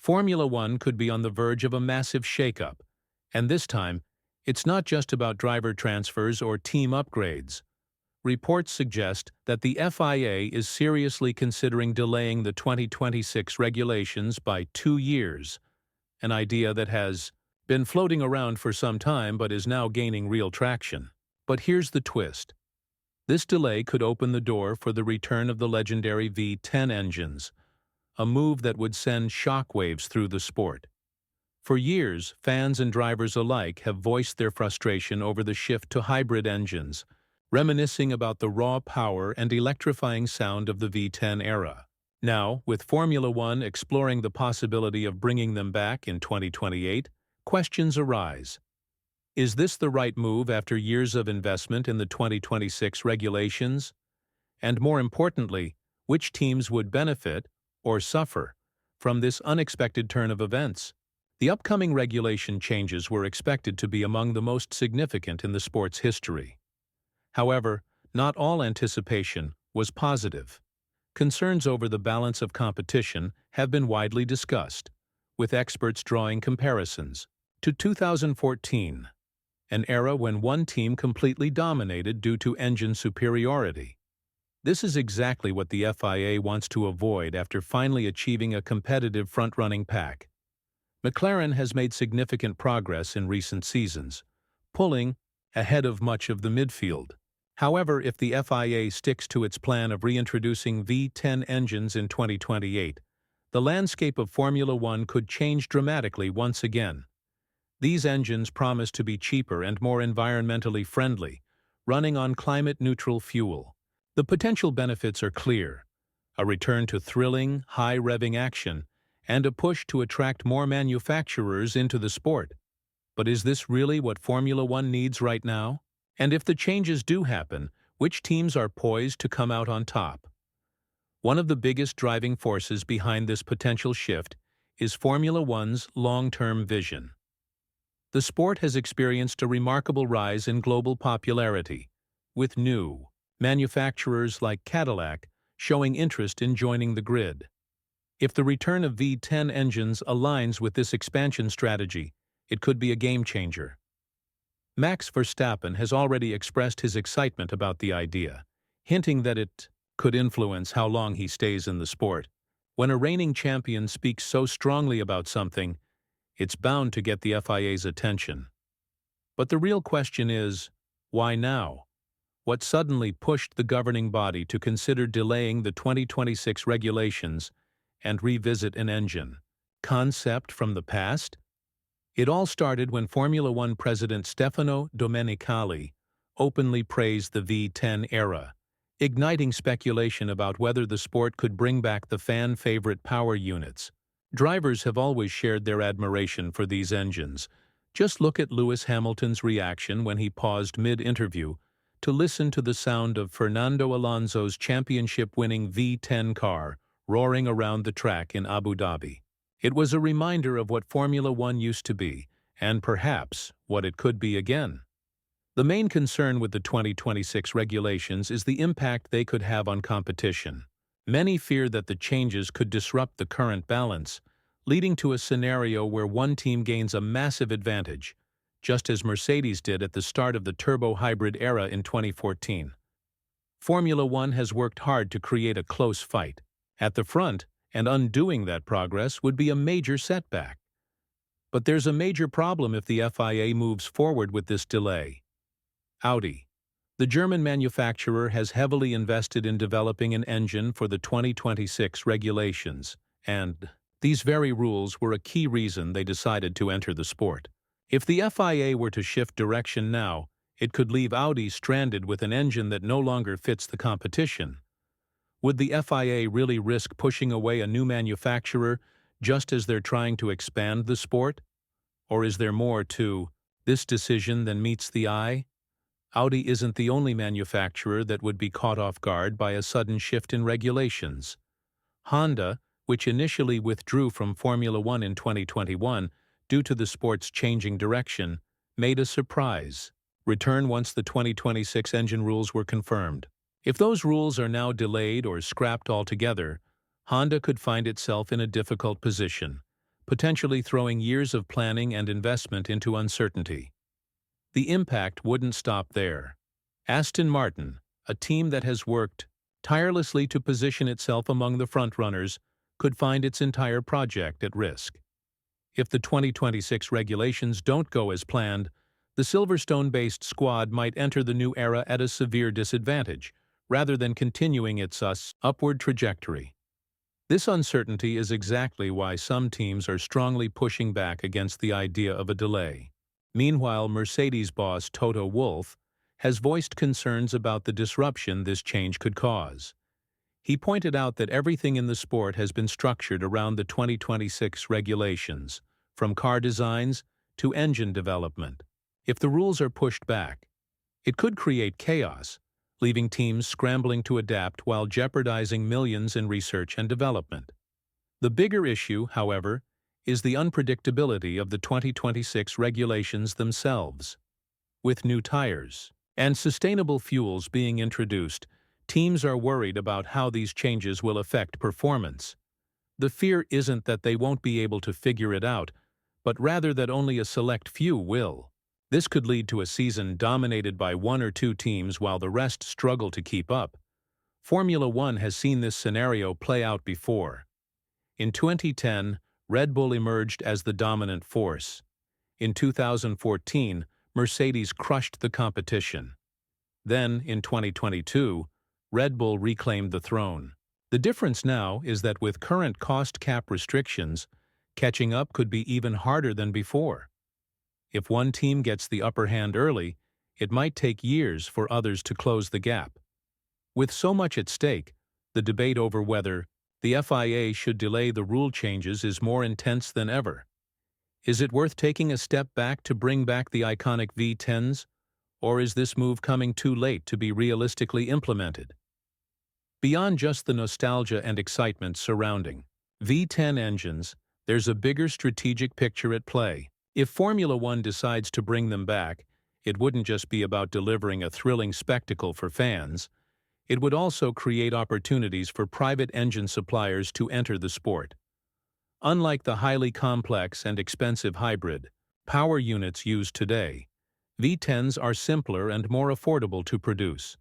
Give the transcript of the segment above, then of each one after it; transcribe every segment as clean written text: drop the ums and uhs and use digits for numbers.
Formula One could be on the verge of a massive shakeup, and this time, it's not just about driver transfers or team upgrades. Reports suggest that the FIA is seriously considering delaying the 2026 regulations by 2 years, an idea that has been floating around for some time but is now gaining real traction. But here's the twist. This delay could open the door for the return of the legendary V10 engines, a move that would send shockwaves through the sport. For years, fans and drivers alike have voiced their frustration over the shift to hybrid engines, reminiscing about the raw power and electrifying sound of the V10 era. Now, with Formula One exploring the possibility of bringing them back in 2028, questions arise. Is this the right move after years of investment in the 2026 regulations? And more importantly, which teams would benefit, or suffer, from this unexpected turn of events? The upcoming regulation changes were expected to be among the most significant in the sport's history. However, not all anticipation was positive. Concerns over the balance of competition have been widely discussed, with experts drawing comparisons to 2014, an era when one team completely dominated due to engine superiority. This is exactly what the FIA wants to avoid after finally achieving a competitive front-running pack. McLaren has made significant progress in recent seasons, pulling ahead of much of the midfield. However, if the FIA sticks to its plan of reintroducing V10 engines in 2028, the landscape of Formula One could change dramatically once again. These engines promise to be cheaper and more environmentally friendly, running on climate-neutral fuel. The potential benefits are clear: a return to thrilling, high-revving action, and a push to attract more manufacturers into the sport. But is this really what Formula One needs right now? And if the changes do happen, which teams are poised to come out on top? One of the biggest driving forces behind this potential shift is Formula One's long-term vision. The sport has experienced a remarkable rise in global popularity, with new manufacturers like Cadillac showing interest in joining the grid. If the return of V10 engines aligns with this expansion strategy, it could be a game-changer. Max Verstappen has already expressed his excitement about the idea, hinting that it could influence how long he stays in the sport. When a reigning champion speaks so strongly about something, it's bound to get the FIA's attention. But the real question is, why now? What suddenly pushed the governing body to consider delaying the 2026 regulations and revisit an engine concept from the past? It all started when Formula One president Stefano Domenicali openly praised the V10 era, igniting speculation about whether the sport could bring back the fan-favorite power units. Drivers have always shared their admiration for these engines. Just look at Lewis Hamilton's reaction when he paused mid-interview to listen to the sound of Fernando Alonso's championship-winning V10 car roaring around the track in Abu Dhabi. It was a reminder of what Formula One used to be, and perhaps what it could be again. The main concern with the 2026 regulations is the impact they could have on competition. Many fear that the changes could disrupt the current balance, leading to a scenario where one team gains a massive advantage, just as Mercedes did at the start of the turbo-hybrid era in 2014. Formula One has worked hard to create a close fight at the front, and undoing that progress would be a major setback. But there's a major problem if the FIA moves forward with this delay. Audi. The German manufacturer has heavily invested in developing an engine for the 2026 regulations, and these very rules were a key reason they decided to enter the sport. If the FIA were to shift direction now, it could leave Audi stranded with an engine that no longer fits the competition. Would the FIA really risk pushing away a new manufacturer just as they're trying to expand the sport? Or is there more to this decision than meets the eye? Audi isn't the only manufacturer that would be caught off guard by a sudden shift in regulations. Honda, which initially withdrew from Formula One in 2021 due to the sport's changing direction, made a surprise return once the 2026 engine rules were confirmed. If those rules are now delayed or scrapped altogether, Honda could find itself in a difficult position, potentially throwing years of planning and investment into uncertainty. The impact wouldn't stop there. Aston Martin, a team that has worked tirelessly to position itself among the frontrunners, could find its entire project at risk. If the 2026 regulations don't go as planned, the Silverstone-based squad might enter the new era at a severe disadvantage, rather than continuing its upward trajectory. This uncertainty is exactly why some teams are strongly pushing back against the idea of a delay. Meanwhile, Mercedes boss Toto Wolff has voiced concerns about the disruption this change could cause. He pointed out that everything in the sport has been structured around the 2026 regulations, from car designs to engine development. If the rules are pushed back, it could create chaos, leaving teams scrambling to adapt while jeopardizing millions in research and development. The bigger issue, however, is the unpredictability of the 2026 regulations themselves. With new tires and sustainable fuels being introduced, teams are worried about how these changes will affect performance. The fear isn't that they won't be able to figure it out, but rather that only a select few will. This could lead to a season dominated by one or two teams while the rest struggle to keep up. Formula One has seen this scenario play out before. In 2010, Red Bull emerged as the dominant force. In 2014, Mercedes crushed the competition. Then, in 2022, Red Bull reclaimed the throne. The difference now is that with current cost cap restrictions, catching up could be even harder than before. If one team gets the upper hand early, it might take years for others to close the gap. With so much at stake, the debate over whether the FIA should delay the rule changes is more intense than ever. Is it worth taking a step back to bring back the iconic V10s, or is this move coming too late to be realistically implemented? Beyond just the nostalgia and excitement surrounding V10 engines, there's a bigger strategic picture at play. If Formula One decides to bring them back, it wouldn't just be about delivering a thrilling spectacle for fans. It would also create opportunities for private engine suppliers to enter the sport. Unlike the highly complex and expensive hybrid power units used today, V10s are simpler and more affordable to produce.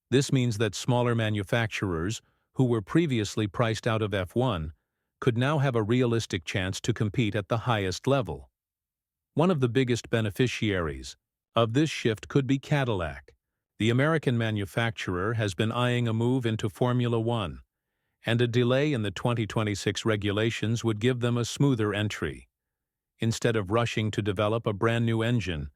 This means that smaller manufacturers, who were previously priced out of F1, could now have a realistic chance to compete at the highest level. One of the biggest beneficiaries of this shift could be Cadillac. The American manufacturer has been eyeing a move into Formula One, and a delay in the 2026 regulations would give them a smoother entry. Instead of rushing to develop a brand new engine,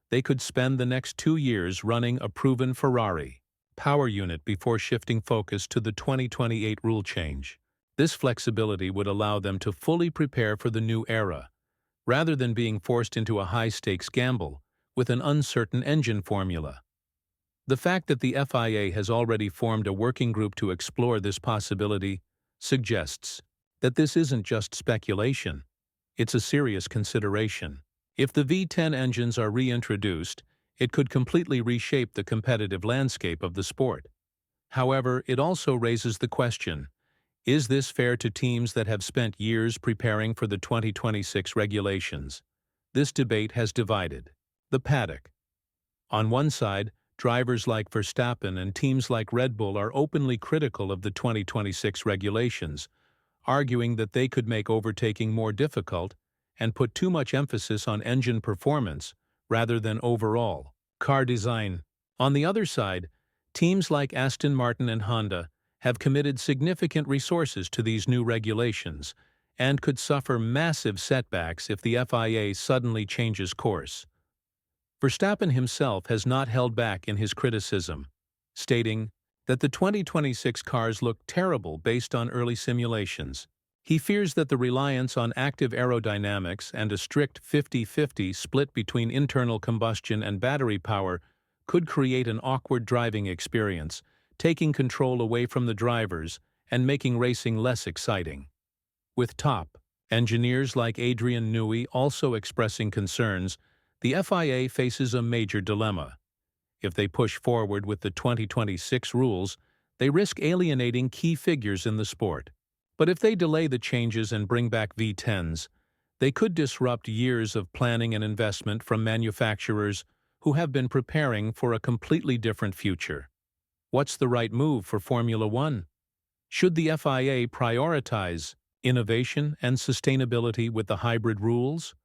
they could spend the next 2 years running a proven Ferrari power unit before shifting focus to the 2028 rule change. This flexibility would allow them to fully prepare for the new era, rather than being forced into a high-stakes gamble with an uncertain engine formula. The fact that the FIA has already formed a working group to explore this possibility suggests that this isn't just speculation, it's a serious consideration. If the V10 engines are reintroduced, it could completely reshape the competitive landscape of the sport. However, it also raises the question, is this fair to teams that have spent years preparing for the 2026 regulations? This debate has divided the paddock. On one side, drivers like Verstappen and teams like Red Bull are openly critical of the 2026 regulations, arguing that they could make overtaking more difficult and put too much emphasis on engine performance rather than overall car design. On the other side, teams like Aston Martin and Honda have committed significant resources to these new regulations and could suffer massive setbacks if the FIA suddenly changes course. Verstappen himself has not held back in his criticism, stating that the 2026 cars look terrible based on early simulations. He fears that the reliance on active aerodynamics and a strict 50-50 split between internal combustion and battery power could create an awkward driving experience, taking control away from the drivers and making racing less exciting. With top engineers like Adrian Newey also expressing concerns, the FIA faces a major dilemma. If they push forward with the 2026 rules, they risk alienating key figures in the sport. But if they delay the changes and bring back V10s, They could disrupt years of planning and investment from manufacturers who have been preparing for a completely different future. What's the right move for Formula One? Should the FIA prioritize innovation and sustainability with the hybrid rules?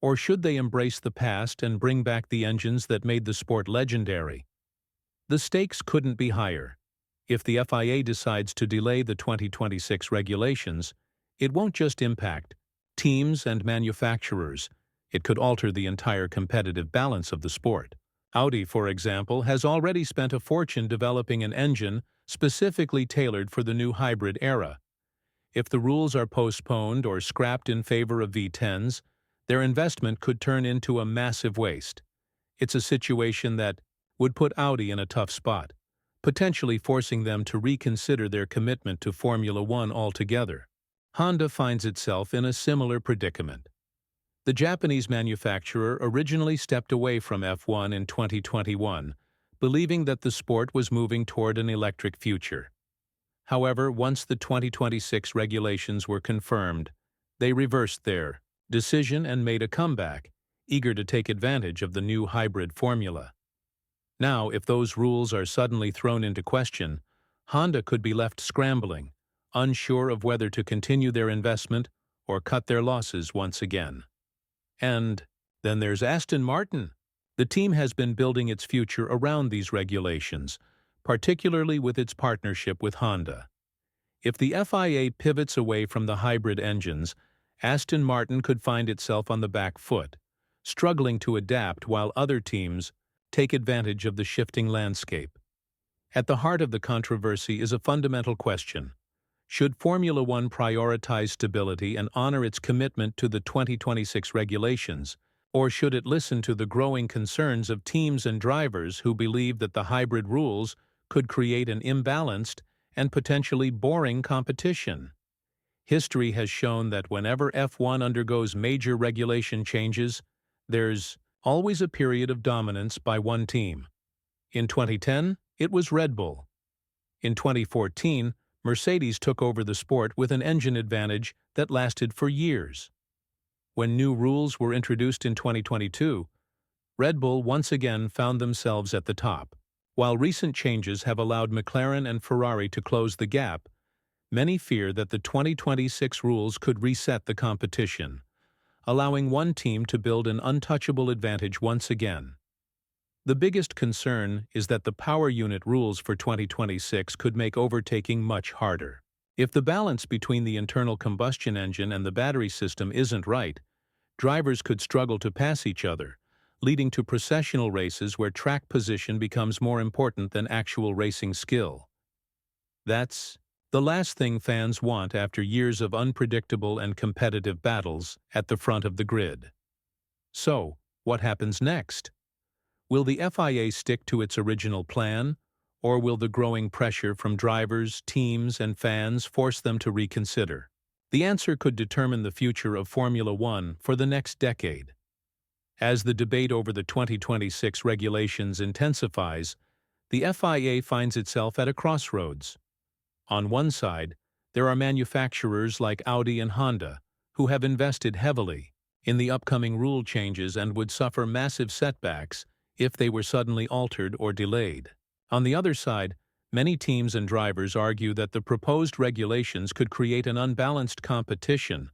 Or should they embrace the past and bring back the engines that made the sport legendary? The stakes couldn't be higher. If the FIA decides to delay the 2026 regulations, it won't just impact teams and manufacturers, it could alter the entire competitive balance of the sport. Audi, for example, has already spent a fortune developing an engine specifically tailored for the new hybrid era. If the rules are postponed or scrapped in favor of V10s, their investment could turn into a massive waste. It's a situation that would put Audi in a tough spot, potentially forcing them to reconsider their commitment to Formula One altogether. Honda finds itself in a similar predicament. The Japanese manufacturer originally stepped away from F1 in 2021, believing that the sport was moving toward an electric future. However, once the 2026 regulations were confirmed, they reversed their decision and made a comeback, eager to take advantage of the new hybrid formula. Now, if those rules are suddenly thrown into question, Honda could be left scrambling, unsure of whether to continue their investment or cut their losses once again. And then there's Aston Martin. The team has been building its future around these regulations, particularly with its partnership with Honda. If the FIA pivots away from the hybrid engines, Aston Martin could find itself on the back foot, struggling to adapt while other teams take advantage of the shifting landscape. At the heart of the controversy is a fundamental question. Should Formula One prioritize stability and honor its commitment to the 2026 regulations, or should it listen to the growing concerns of teams and drivers who believe that the hybrid rules could create an imbalanced and potentially boring competition? History has shown that whenever F1 undergoes major regulation changes, there's always a period of dominance by one team. In 2010, it was Red Bull. In 2014, Mercedes took over the sport with an engine advantage that lasted for years. When new rules were introduced in 2022, Red Bull once again found themselves at the top. While recent changes have allowed McLaren and Ferrari to close the gap, many fear that the 2026 rules could reset the competition, allowing one team to build an untouchable advantage once again. The biggest concern is that the power unit rules for 2026 could make overtaking much harder. If the balance between the internal combustion engine and the battery system isn't right, drivers could struggle to pass each other, leading to processional races where track position becomes more important than actual racing skill. That's the last thing fans want after years of unpredictable and competitive battles at the front of the grid. So, what happens next? Will the FIA stick to its original plan, or will the growing pressure from drivers, teams, and fans force them to reconsider? The answer could determine the future of Formula One for the next decade. As the debate over the 2026 regulations intensifies, the FIA finds itself at a crossroads. On one side, there are manufacturers like Audi and Honda, who have invested heavily in the upcoming rule changes and would suffer massive setbacks if they were suddenly altered or delayed. On the other side, many teams and drivers argue that the proposed regulations could create an unbalanced competition,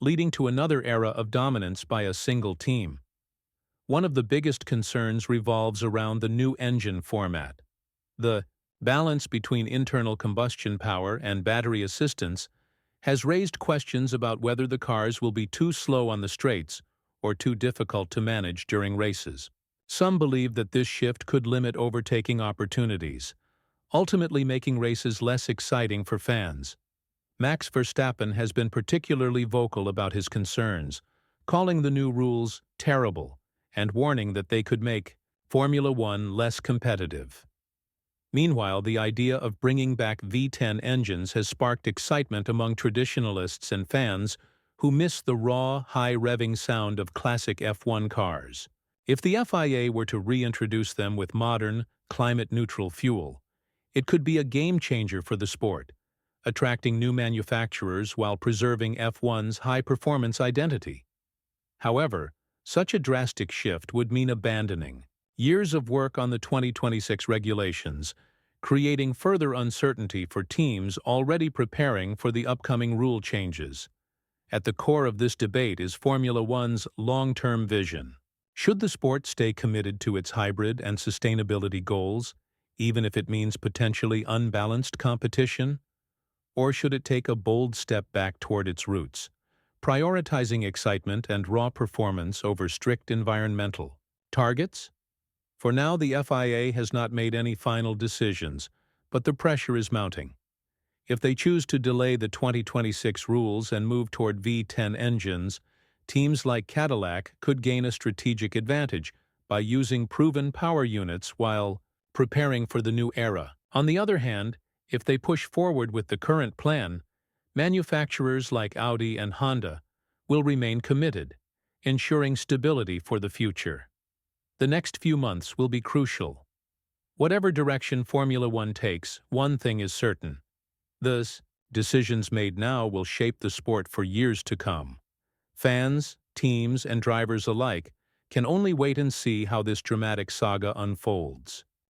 leading to another era of dominance by a single team. One of the biggest concerns revolves around the new engine format. The balance between internal combustion power and battery assistance has raised questions about whether the cars will be too slow on the straights or too difficult to manage during races. Some believe that this shift could limit overtaking opportunities, ultimately making races less exciting for fans. Max Verstappen has been particularly vocal about his concerns, calling the new rules terrible and warning that they could make Formula One less competitive. Meanwhile, the idea of bringing back V10 engines has sparked excitement among traditionalists and fans who miss the raw, high-revving sound of classic F1 cars. If the FIA were to reintroduce them with modern, climate-neutral fuel, it could be a game-changer for the sport, attracting new manufacturers while preserving F1's high-performance identity. However, such a drastic shift would mean abandoning years of work on the 2026 regulations, creating further uncertainty for teams already preparing for the upcoming rule changes. At the core of this debate is Formula One's long-term vision. Should the sport stay committed to its hybrid and sustainability goals, even if it means potentially unbalanced competition? Or should it take a bold step back toward its roots, prioritizing excitement and raw performance over strict environmental targets? For now, the FIA has not made any final decisions, but the pressure is mounting. If they choose to delay the 2026 rules and move toward V10 engines, teams like Cadillac could gain a strategic advantage by using proven power units while preparing for the new era. On the other hand, if they push forward with the current plan, manufacturers like Audi and Honda will remain committed, ensuring stability for the future. The next few months will be crucial. Whatever direction Formula One takes, one thing is certain. Thus, decisions made now will shape the sport for years to come. Fans, teams, and drivers alike can only wait and see how this dramatic saga unfolds.